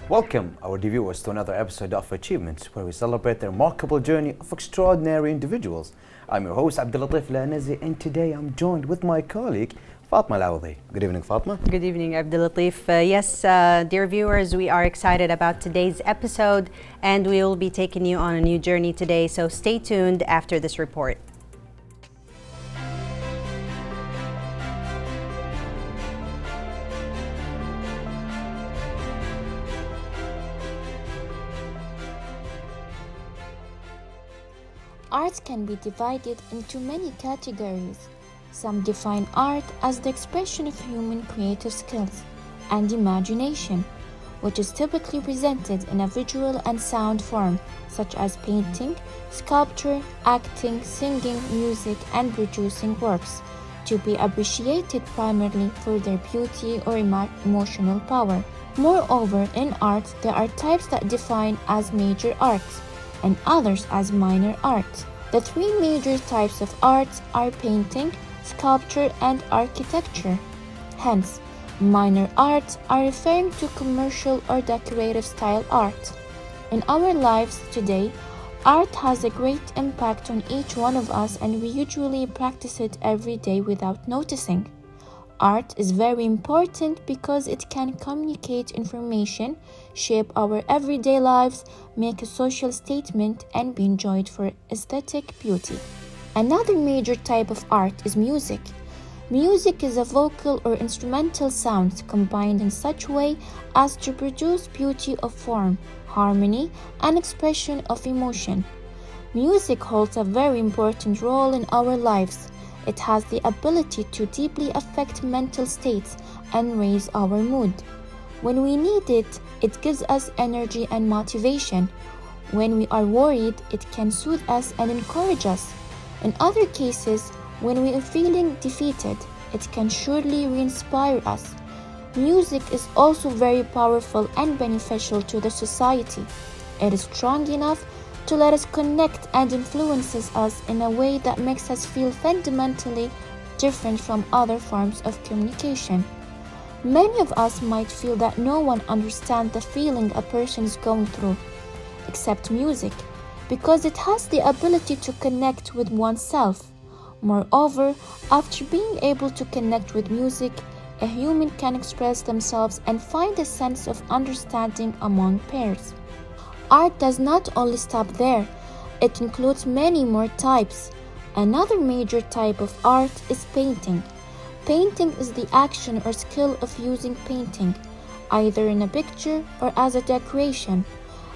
Welcome our viewers to another episode of Achievements, where we celebrate the remarkable journey of extraordinary individuals. I'm your host Abdulatif Lanazi, and today I'm joined with my colleague Fatma Al-Awadi. Good evening, Fatma. Good evening, Abdulatif. Yes, dear viewers, we are excited about today's episode, and we will be taking you on a new journey today, so stay tuned after this report. Art can be divided into many categories. Some define art as the expression of human creative skills and imagination, which is typically presented in a visual and sound form, such as painting, sculpture, acting, singing, music, and producing works, to be appreciated primarily for their beauty or emotional power. Moreover, in art, there are types that define as major arts, and others as minor art. The three major types of art are painting, sculpture, and architecture. Hence, minor arts are referring to commercial or decorative style art. In our lives today, art has a great impact on each one of us, and we usually practice it every day without noticing. Art is very important because it can communicate information, shape our everyday lives, make a social statement, and be enjoyed for aesthetic beauty. Another major type of art is music. Music is a vocal or instrumental sound combined in such way as to produce beauty of form, harmony, and expression of emotion. Music holds a very important role in our lives. It has the ability to deeply affect mental states and raise our mood. When we need it, it gives us energy and motivation. When we are worried, it can soothe us and encourage us. In other cases, when we are feeling defeated, it can surely re-inspire us. Music is also very powerful and beneficial to the society. It is strong enough to let us connect and influences us in a way that makes us feel fundamentally different from other forms of communication. Many of us might feel that no one understands the feeling a person is going through, except music, because it has the ability to connect with oneself. Moreover, after being able to connect with music, a human can express themselves and find a sense of understanding among peers. Art does not only stop there, it includes many more types. Another major type of art is painting. Painting is the action or skill of using painting, either in a picture or as a decoration.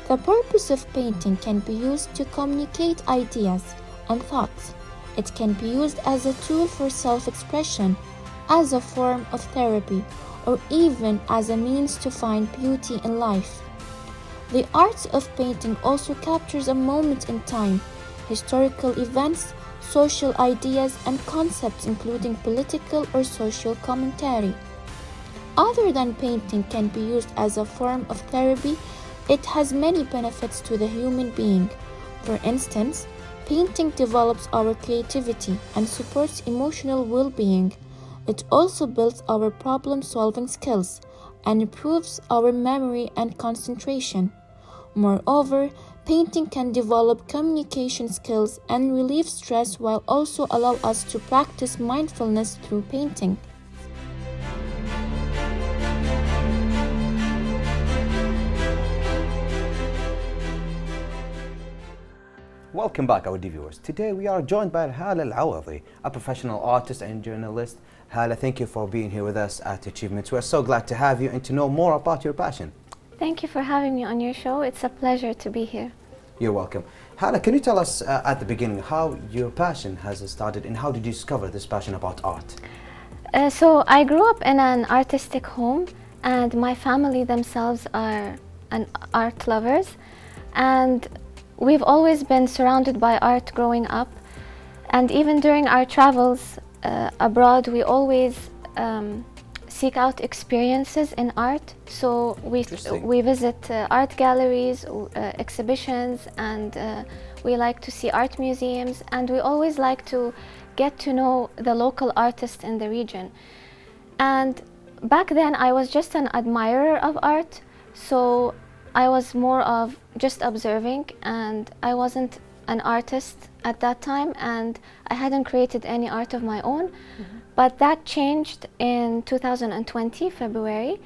The purpose of painting can be used to communicate ideas and thoughts. It can be used as a tool for self-expression, as a form of therapy, or even as a means to find beauty in life. The art of painting also captures a moment in time, historical events, social ideas, and concepts including political or social commentary. Other than painting can be used as a form of therapy, it has many benefits to the human being. For instance, painting develops our creativity and supports emotional well-being. It also builds our problem-solving skills and improves our memory and concentration. Moreover, painting can develop communication skills and relieve stress while also allow us to practice mindfulness through painting. Welcome back, our viewers. Today we are joined by Hala Al-Awadi, a professional artist and journalist. Hala, thank you for being here with us at Achievements. We're so glad to have you and to know more about your passion. Thank you for having me on your show. It's a pleasure to be here. You're welcome. Hala, can you tell us at the beginning how your passion has started and how did you discover this passion about art? So I grew up in an artistic home, and my family themselves are art lovers, and we've always been surrounded by art growing up. And even during our travels abroad, we always seek out experiences in art. So we visit art galleries, exhibitions, and we like to see art museums, and we always like to get to know the local artists in the region. And back then I was just an admirer of art, So I was more of just observing, and I wasn't an artist at that time, and I hadn't created any art of my own. But that changed in 2020, February,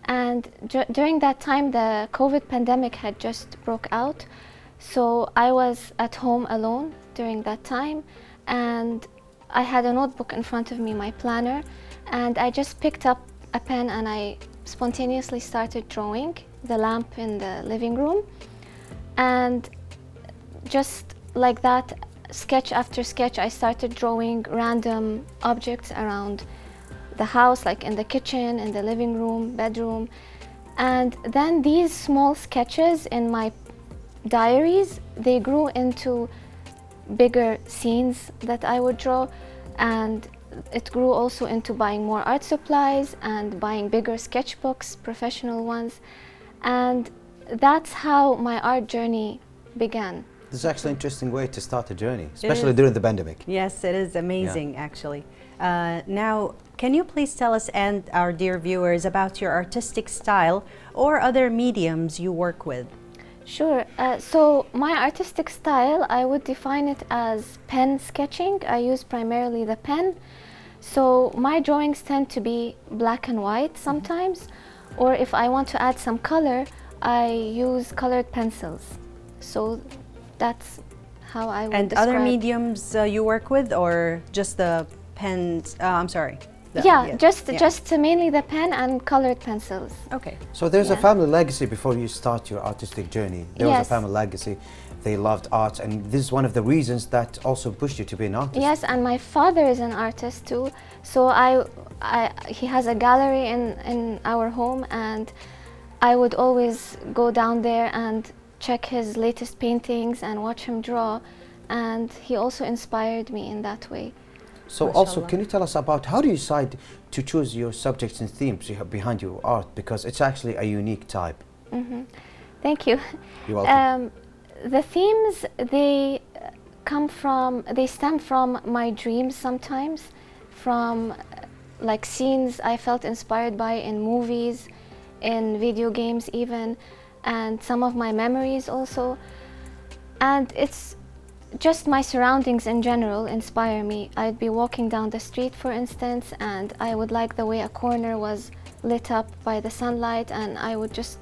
and during that time the COVID pandemic had just broke out. So I was at home alone during that time, and I had a notebook in front of me, my planner, and I just picked up a pen and I spontaneously started drawing the lamp in the living room. And just like that, sketch after sketch, I started drawing random objects around the house, like in the kitchen, in the living room, bedroom. And then these small sketches in my diaries, they grew into bigger scenes that I would draw, and it grew also into buying more art supplies and buying bigger sketchbooks, professional ones. And that's how my art journey began. This is actually an interesting way to start a journey, especially during the pandemic. Yes, it is amazing, actually. Now, can you please tell us and our dear viewers about your artistic style or other mediums you work with? Sure. So my artistic style, I would define it as pen sketching. I use primarily the pen. So my drawings tend to be black and white sometimes, or if I want to add some color, I use colored pencils. So that's how I would And describe. other mediums you work with, or just the pens? I'm sorry. Just mainly the pen and colored pencils. Okay. So there's a Yeah. family legacy before you start your artistic journey. There was a Yes. family legacy. They loved art, and this is one of the reasons that also pushed you to be an artist. Yes, and my father is an artist too. So he has a gallery in our home, and I would always go down there and check his latest paintings and watch him draw. And he also inspired me in that way. So also, Mashallah. can you tell us about how do you decide to choose your subjects and themes you have behind your art? Because it's actually a unique type. Thank you. You're welcome. The themes, they stem from my dreams sometimes, from like scenes I felt inspired by in movies, in video games even, and some of my memories also. And it's just my surroundings in general inspire me. I'd be walking down the street, for instance, and I would like the way a corner was lit up by the sunlight, and I would just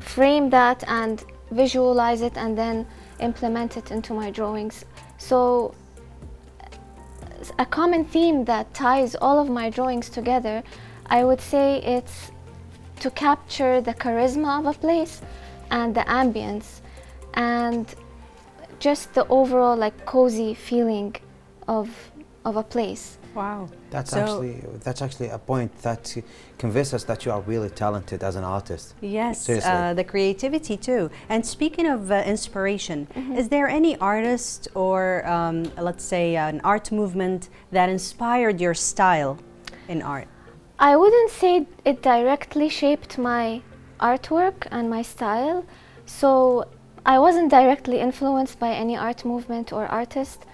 frame that and visualize it and then implement it into my drawings. So a common theme that ties all of my drawings together, I would say it's to capture the charisma of a place and the ambience and just the overall like cozy feeling of a place. Wow. That's actually a point that convinces us that you are really talented as an artist. Yes, Seriously. the creativity too. And speaking of inspiration, is there any artist or let's say an art movement that inspired your style in art? I wouldn't say it directly shaped my artwork and my style, so I wasn't directly influenced by any art movement or artist.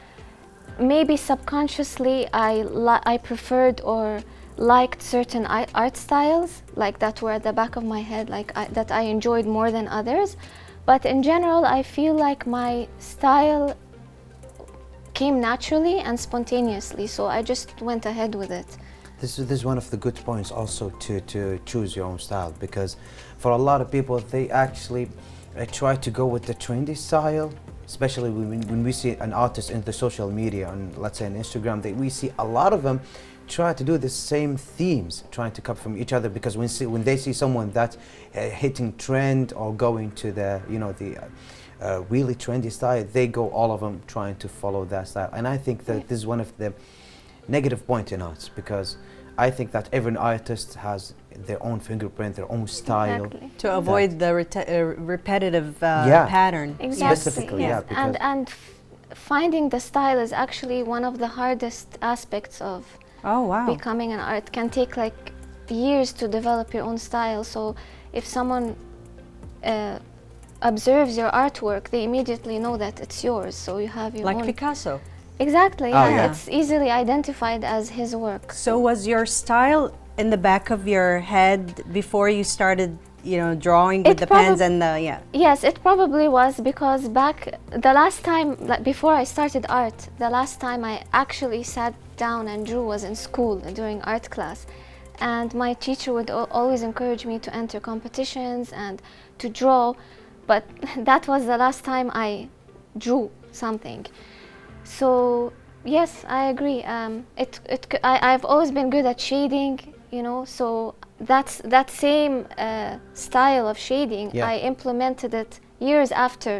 Maybe subconsciously I preferred or liked certain art styles, like that were at the back of my head, that I enjoyed more than others. But in general, I feel like my style came naturally and spontaneously, so I just went ahead with it. This is one of the good points also to choose your own style, because for a lot of people they actually try to go with the trendy style, especially when we see an artist in the social media, on let's say on Instagram, we see a lot of them try to do the same themes, trying to copy from each other, because when they see someone that's hitting trend or going to the really trendy style, they go all of them trying to follow that style. And I think that this is one of the negative point in arts, because I think that every artist has their own fingerprint, their own style. Exactly. To avoid the repetitive pattern. Exactly. Specifically, yes. yeah, And finding the style is actually one of the hardest aspects of Oh, wow. becoming an art. Can take like years to develop your own style. So if someone observes your artwork, they immediately know that it's yours. So you have your Like own. Picasso. Exactly. Oh, Yeah. yeah. It's easily identified as his work. So was your style in the back of your head before you started drawing with the pens and the, yeah. Yes, it probably was because back the last time, like before I started art, the last time I actually sat down and drew was in school during art class. And my teacher would always encourage me to enter competitions and to draw, but that was the last time I drew something. So yes, I agree. I've always been good at shading, so that same style of shading, Yeah. I implemented it years after.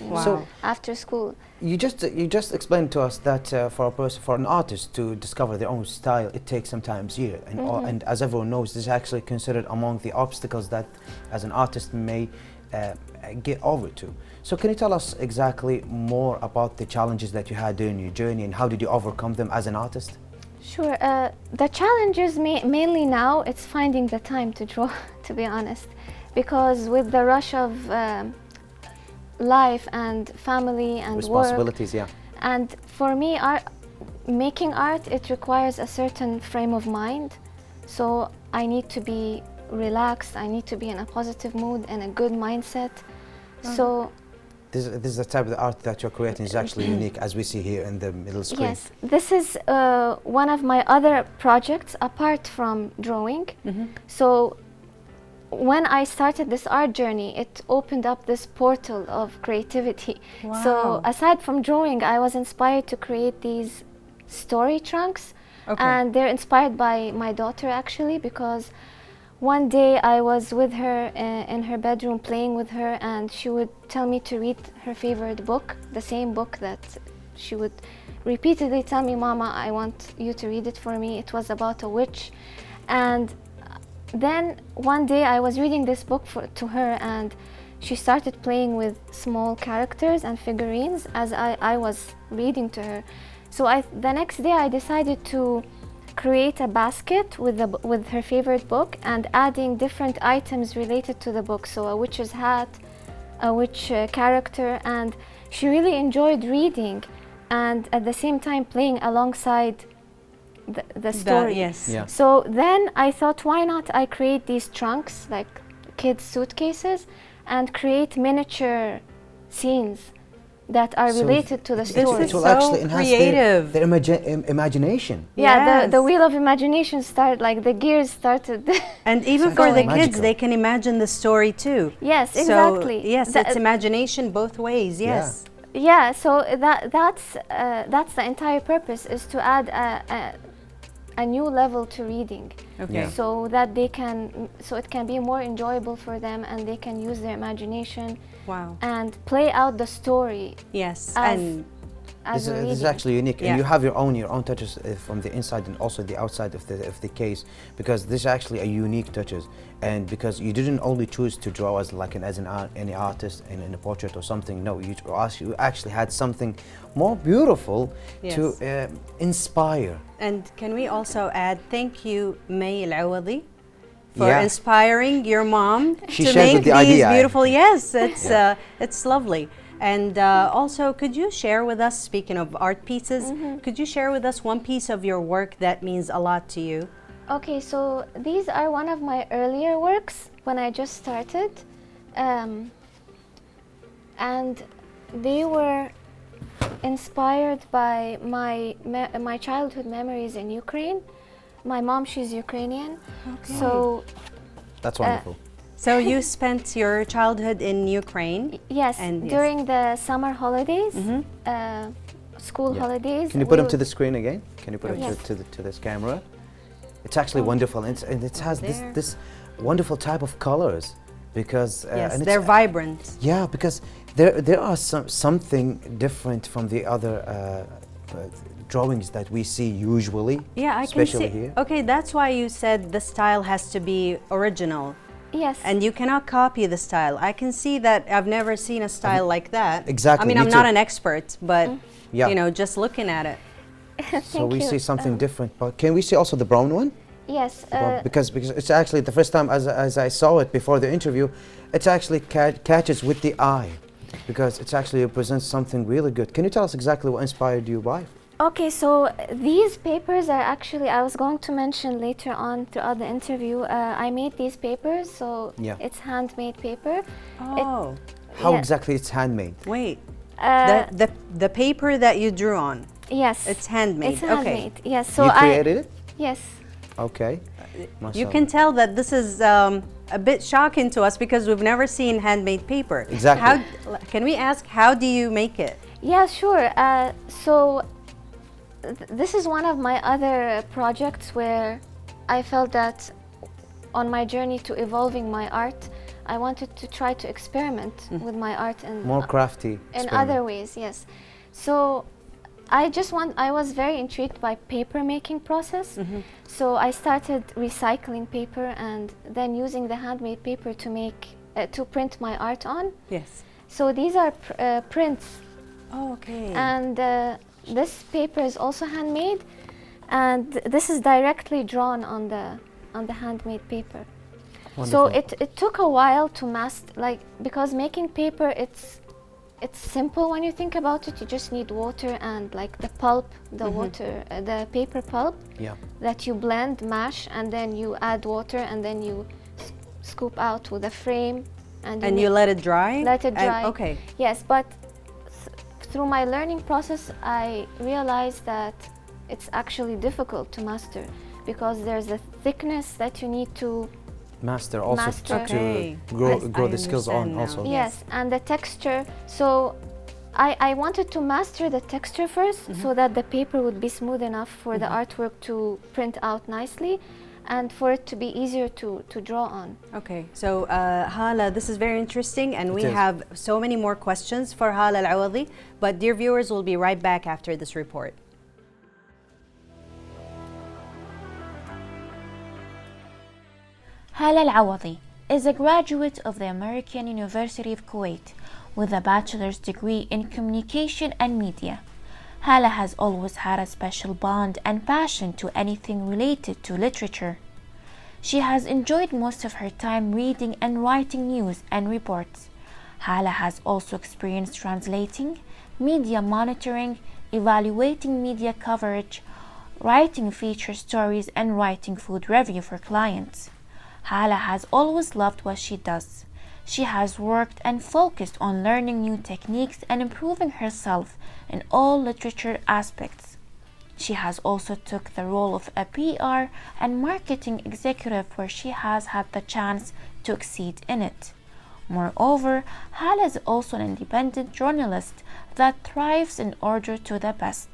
Wow. So After school. you just explained to us that for an artist to discover their own style, it takes sometimes years, and as everyone knows, this is actually considered among the obstacles that, as an artist, may get over to. So can you tell us exactly more about the challenges that you had during your journey, and how did you overcome them as an artist? Sure. The challenges mainly now, it's finding the time to draw, to be honest, because with the rush of life and family and Responsibilities, work, yeah. and for me, making art, it requires a certain frame of mind. So I need to be relaxed, I need to be in a positive mood and a good mindset. So This is the type of art that you're creating is actually unique, as we see here in the middle screen. yes, this is one of my other projects apart from drawing. So when I started this art journey, it opened up this portal of creativity. Wow. So aside from drawing, I was inspired to create these story trunks. Okay. And they're inspired by my daughter, actually, because one day I was with her in her bedroom playing with her, and she would tell me to read her favorite book, the same book that she would repeatedly tell me, "Mama, I want you to read it for me." It was about a witch. And then one day I was reading this book to her, and she started playing with small characters and figurines as I was reading to her. So the next day I decided to create a basket with her favorite book and adding different items related to the book. So a witch's hat, a witch character, and she really enjoyed reading and at the same time playing alongside the story. Yes. Yeah. So then I thought, why not I create these trunks, like kids' suitcases, and create miniature scenes that are So related to the This story. is It will so actually enhance creative. their imagination. Yeah, the Yes. wheel of imagination started, like the gears started. And even It's for the magical. kids, they can imagine the story too. Yes, So, exactly. yes, The- it's imagination both ways. Yes. Yeah, so that's the entire purpose, is to add a new level to reading, Okay. Yeah. so that so it can be more enjoyable for them, and they can use their imagination Wow. and play out the story Yes. as And as we're This is reading. actually unique, Yeah. and you have your own touches from the inside and also the outside of the case, because this is actually a unique touches, and because you didn't only choose to draw as any artist in a portrait or something. No, you actually had something more beautiful to inspire. And can we also add thank you, May Al-Awadi, for Yeah. inspiring your mom She to shared make the these idea. beautiful. Yes, it's lovely. And also, could you share with us, speaking of art pieces, could you share with us one piece of your work that means a lot to you? Okay, so these are one of my earlier works when I just started, and they were inspired by my childhood memories in Ukraine. My mom, she's Ukrainian, so That's wonderful. So you spent your childhood in Ukraine. yes, And yes. during the summer holidays, school Yeah. holidays. Can you put we them to would- the screen again? Can you put it Yes. to this camera? It's actually wonderful, and it has there. this wonderful type of colors, because Yes, and it's- they're vibrant. Yeah, because there are something different from the other drawings that we see usually. Yeah, I can especially see. here. Okay, that's why you said the style has to be original. Yes. And you cannot copy the style. I can see that. I've never seen a style like that. Exactly, I mean, me I'm too. not an expert, but Yeah. just looking at it. So Thank we you. see something different. But can we see also the brown one? Yes. Because it's actually the first time as I saw it before the interview, it's actually catches with the eye, because it's actually represents something really good. Can you tell us exactly what inspired you by? Okay, so these papers are actually, I was going to mention later on throughout the interview, I made these papers, so Yeah. it's handmade paper. Oh, How Yeah. exactly it's handmade? wait. Uh, The paper that you drew on, yes. it's handmade. It's Okay. handmade, yes. So You created it? yes. Okay. You Mashallah. can tell that this is a bit shocking to us because we've never seen handmade paper. Exactly. Can we ask, how do you make it? Yeah, sure. This is one of my other projects where I felt that on my journey to evolving my art, I wanted to try to experiment with my art and More crafty. in experiment. other ways, yes. So I was very intrigued by paper making process. So I started recycling paper and then using the handmade paper to to print my art on. Yes. So these are prints, Oh, okay. and this paper is also handmade, and this is directly drawn on the handmade paper. So Wonderful. it took a while to master, because making paper, it's simple when you think about it. You just need water and the pulp, the water, the paper pulp Yeah. that you blend, mash, and then you add water, and then you scoop out with a frame, and you let it dry? let it dry. Okay. Yes, but through my learning process, I realized that it's actually difficult to master because there's a thickness that you need to Master also Master. to Okay. grow I the skills on understand now. also. Yes, and the texture. So I wanted to master the texture first so that the paper would be smooth enough for the artwork to print out nicely and for it to be easier to draw on. Okay, so Hala, this is very interesting, and It we is. have so many more questions for Hala Al-Awadi, but dear viewers, we'll be right back after this report. Hala Al-Awadi is a graduate of the American University of Kuwait with a bachelor's degree in communication and media. Hala has always had a special bond and passion to anything related to literature. She has enjoyed most of her time reading and writing news and reports. Hala has also experienced translating, media monitoring, evaluating media coverage, writing feature stories, and writing food review for clients. Hala has always loved what she does. She has worked and focused on learning new techniques and improving herself in all literature aspects. She has also took the role of a PR and marketing executive where she has had the chance to exceed in it. Moreover, Hala is also an independent journalist that thrives in order to the best.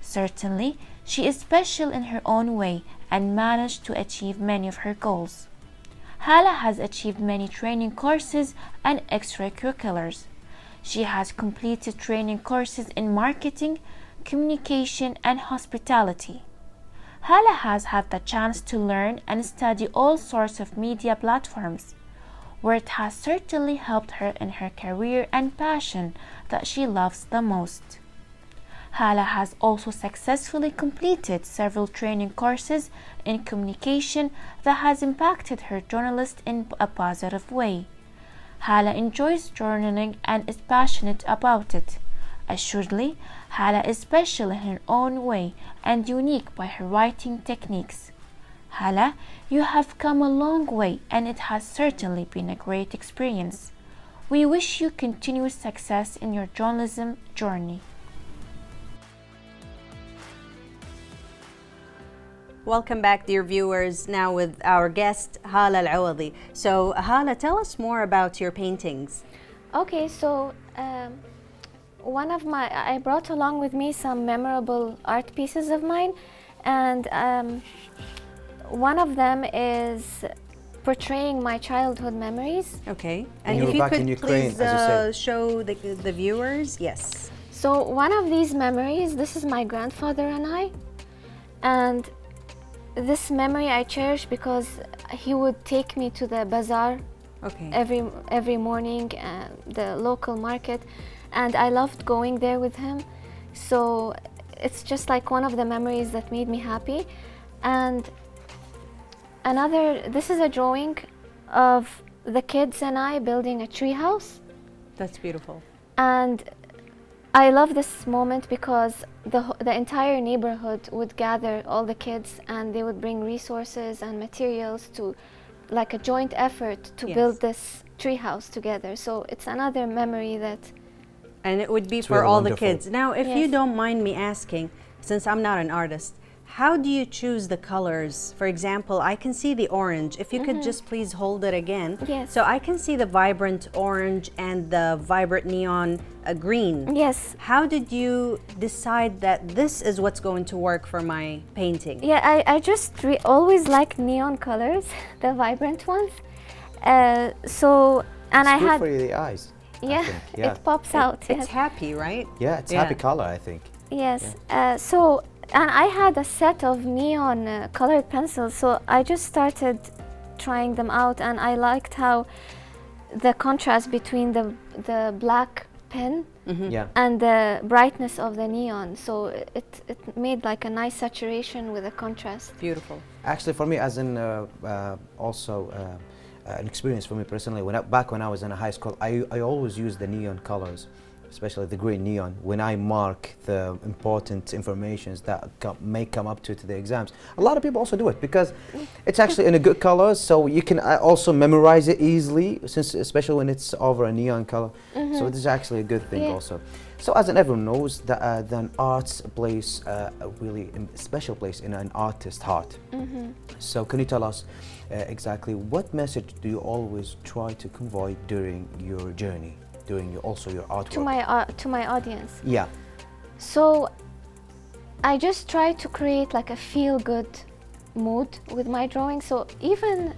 Certainly, she is special in her own way and managed to achieve many of her goals. Hala has achieved many training courses and extracurriculars. She has completed training courses in marketing, communication, and hospitality. Hala has had the chance to learn and study all sorts of media platforms, where it has certainly helped her in her career and passion that she loves the most. Hala has also successfully completed several training courses in communication that has impacted her journalist in a positive way. Hala enjoys journaling and is passionate about it. Assuredly, Hala is special in her own way and unique by her writing techniques. Hala, you have come a long way and it has certainly been a great experience. We wish you continued success in your journalism journey. Welcome back, dear viewers, now with our guest, Hala Al-Awadi. So, Hala, tell us more about your paintings. Okay, so I brought along with me some memorable art pieces of mine, and one of them is portraying my childhood memories. Okay, And you if were you back could in Ukraine, please as you said. show the viewers, yes. So one of these memories, this is my grandfather and I, and this memory I cherish because he would take me to the bazaar Okay. every morning, the local market, and I loved going there with him. So it's just like one of the memories that made me happy. And this is a drawing of the kids and I building a tree house. That's beautiful. And I love this moment because the entire neighborhood would gather all the kids and they would bring resources and materials to like a joint effort to Yes. build this tree house together. So it's another memory that And it would be It's for really all the wonderful. kids. Now, if you Yes. don't mind me asking, since I'm not an artist, how do you choose the colors? For example, I can see the orange. If you could just please hold it again. Yes. So I can see the vibrant orange and the vibrant neon green. yes. How did you decide that this is what's going to work for my painting? Yeah, I just always like neon colors, the vibrant ones. So and It's I good had for the eyes. I yeah, think. Yeah. it pops out. It's yes. happy, right? Yeah, it's Yeah. happy color, I think. Yes. So, and I had a set of neon colored pencils, so I just started trying them out, and I liked how the contrast between the black pen Yeah. and the brightness of the neon. So it made like a nice saturation with a contrast. Beautiful. Actually, for me, as in also an experience for me personally, back when I was in high school, I always used the neon colors, especially the green neon, when I mark the important informations that may come up to the exams. A lot of people also do it because it's actually in a good color, so you can also memorize it easily, since especially when it's over a neon color. So it is actually a good thing Yeah. also. So as everyone knows, then arts plays a really special place in an artist's heart. So can you tell us exactly what message do you always try to convey during your journey, during also your artwork? To my audience. Yeah. So I just try to create like a feel-good mood with my drawing. So even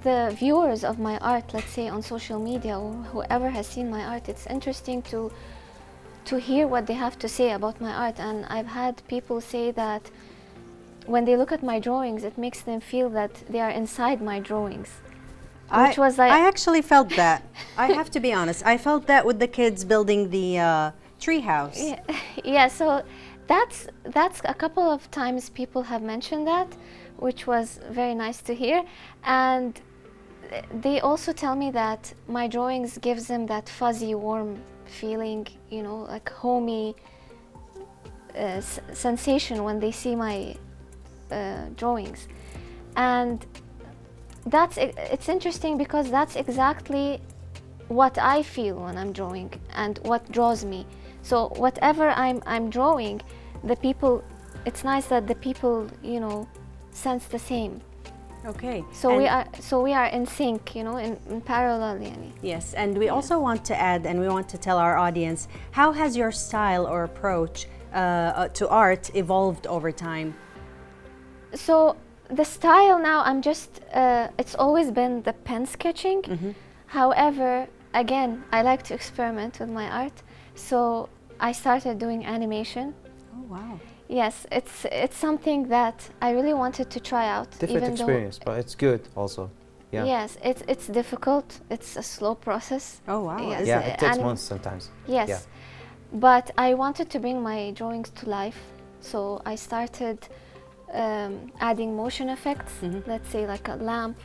the viewers of my art, let's say on social media, or whoever has seen my art, it's interesting to hear what they have to say about my art. And I've had people say that when they look at my drawings, it makes them feel that they are inside my drawings. Which was like I actually felt that. I have to be honest. I felt that with the kids building the tree house. Yeah, yeah. So that's a couple of times people have mentioned that, which was very nice to hear. And they also tell me that my drawings gives them that fuzzy, warm feeling, you know, like homey sensation when they see my drawings. And it's interesting because that's exactly what I feel when I'm drawing and what draws me. So whatever I'm drawing, the people, it's nice that the people, you know, sense the same. Okay. So And we are in sync, you know, in parallel. Yani. yes, and we also want to add, and we want to tell our audience, how has your style or approach to art evolved over time? So the style now, I'm just, it's always been the pen sketching. However, again, I like to experiment with my art. So I started doing animation. Oh, wow. Yes, it's something that I really wanted to try out. Different even experience, but it's good also. Though, Yeah. yes, it's difficult. It's a slow process. Oh, wow. Yes. Yeah, it takes anim- months sometimes. Yes, Yeah. but I wanted to bring my drawings to life, so I started adding motion effects. Let's say like a lamp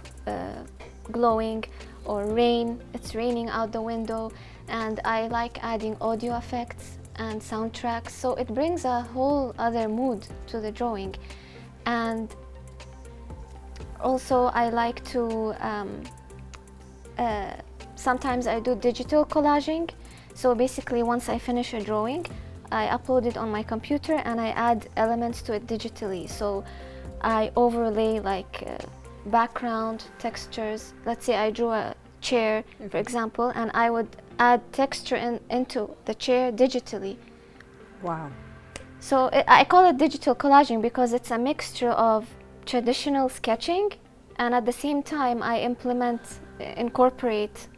glowing, or rain. It's raining out the window, and I like adding audio effects and soundtracks. So it brings a whole other mood to the drawing, and also I like to. Sometimes I do digital collaging. So basically, once I finish a drawing, I upload it on my computer and I add elements to it digitally. So I overlay like background textures. Let's say I drew a chair, for example, and I would add texture into the chair digitally. Wow. So I call it digital collaging because it's a mixture of traditional sketching, and at the same time I incorporate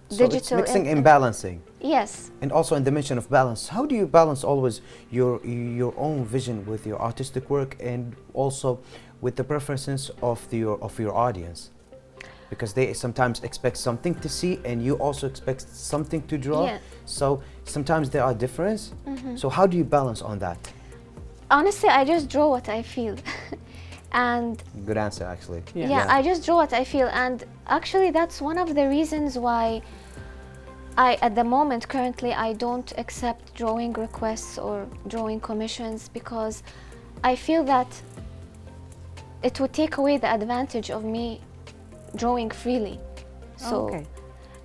So digital. it's mixing and balancing. Yes. And also in the mention of balance, how do you balance always your own vision with your artistic work and also with the preferences of your audience? Because they sometimes expect something to see and you also expect something to draw. Yeah. So sometimes there are differences. So how do you balance on that? Honestly, I just draw what I feel. And Good answer, actually. yeah, I just draw what I feel. And actually, that's one of the reasons why at the moment, currently, I don't accept drawing requests or drawing commissions because I feel that it would take away the advantage of me drawing freely. So, Okay.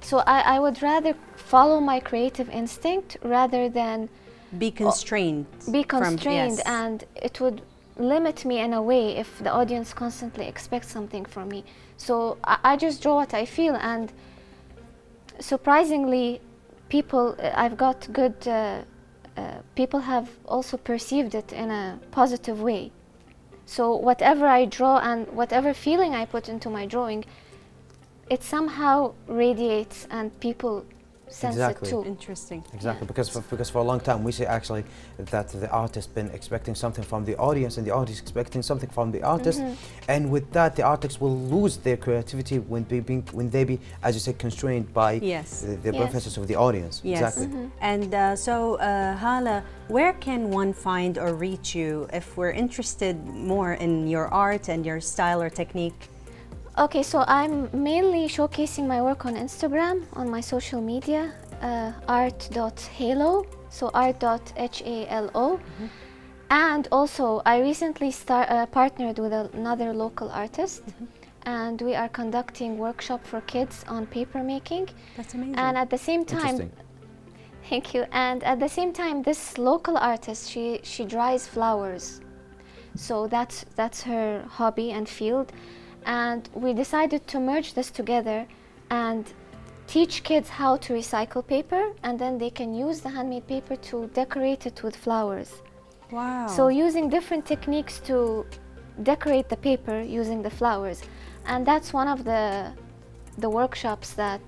so I would rather follow my creative instinct rather than Be constrained. be from- constrained, yes. and it would limit me in a way if the audience constantly expects something from me. So I just draw what I feel, and surprisingly, people, I've got good, people have also perceived it in a positive way. So whatever I draw and whatever feeling I put into my drawing, it somehow radiates and people sense Exactly. it too. Interesting. Exactly, because for a long time we say actually that the artist been expecting something from the audience and the audience expecting something from the artist, and with that the artists will lose their creativity when they be, as you said, constrained by Yes. the Yes. preferences of the audience. Yes. Exactly. And so, Hala, where can one find or reach you if we're interested more in your art and your style or technique? Okay, so I'm mainly showcasing my work on Instagram, on my social media, art.halo, so art.halo. And also, I recently partnered with another local artist, and we are conducting workshop for kids on paper making. That's amazing. And at the same time, Interesting. thank you. And at the same time, this local artist, she dries flowers, so that's her hobby and field. And we decided to merge this together and teach kids how to recycle paper, and then they can use the handmade paper to decorate it with flowers. Wow. So using different techniques to decorate the paper using the flowers. And that's one of the workshops that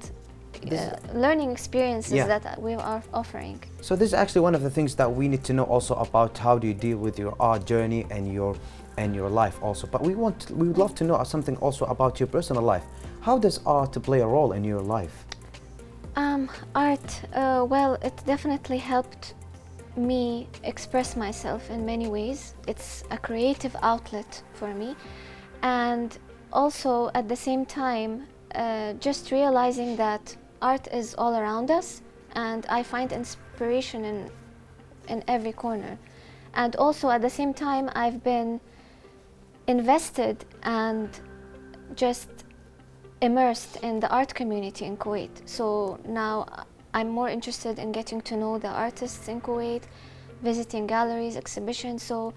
learning experiences Yeah. that we are offering. So this is actually one of the things that we need to know also about how do you deal with your art journey and your life also. But we would love to know something also about your personal life. How does art play a role in your life? Art, well, it definitely helped me express myself in many ways. It's a creative outlet for me. And also at the same time, just realizing that art is all around us, and I find inspiration in every corner. And also at the same time, I've been invested and just immersed in the art community in Kuwait. So now I'm more interested in getting to know the artists in Kuwait, visiting galleries, exhibitions. So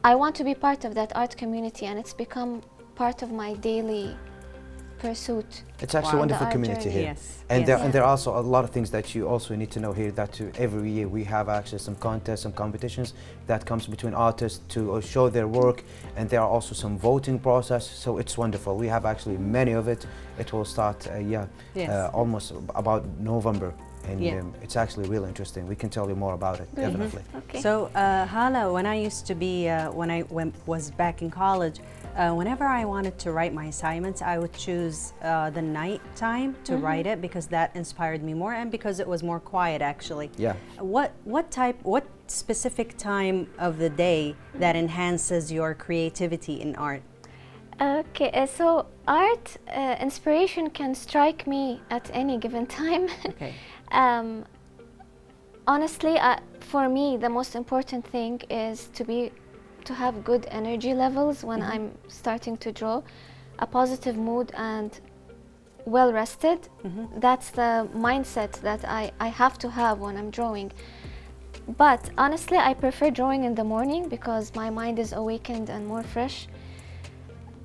I want to be part of that art community, and it's become part of my daily pursuit. It's actually a Wow. wonderful The art community journey. here. Yes. And, yes. there are also a lot of things that you also need to know here, that every year we have actually some contests, some competitions that comes between artists to show their work, and there are also some voting process, so it's wonderful. We have actually many of it. It will start, Yes. almost about November, and Yeah. it's actually really interesting. We can tell you more about it, definitely. Okay. So, Hala, when I used to be, when I was back in college, whenever I wanted to write my assignments, I would choose the night time to write it because that inspired me more, and because it was more quiet, actually. Yeah. What specific time of the day that enhances your creativity in art? Okay, so art inspiration can strike me at any given time. Okay. Honestly, for me, the most important thing is to have good energy levels when I'm starting to draw, a positive mood and well rested. That's the mindset that I have to have when I'm drawing. But honestly, I prefer drawing in the morning because my mind is awakened and more fresh.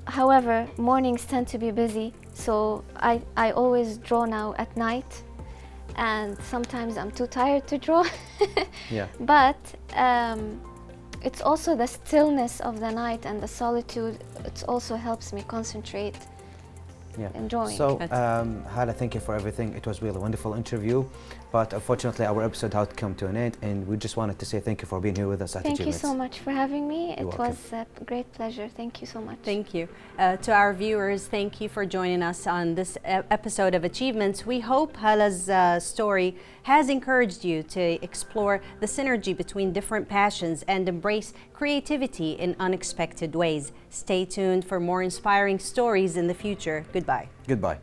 However, mornings tend to be busy, so I always draw now at night, and sometimes I'm too tired to draw. Yeah. But it's also the stillness of the night and the solitude. It also helps me concentrate Yeah. in drawing. So, Hala, thank you for everything. It was really a wonderful interview, but unfortunately our episode had come to an end, and we just wanted to say thank you for being here with us at Thank you Achievements. so much for having me. You're It welcome. was a great pleasure. Thank you so much. Thank you. To our viewers, thank you for joining us on this episode of Achievements. We hope Hala's story has encouraged you to explore the synergy between different passions and embrace creativity in unexpected ways. Stay tuned for more inspiring stories in the future. Goodbye. Goodbye.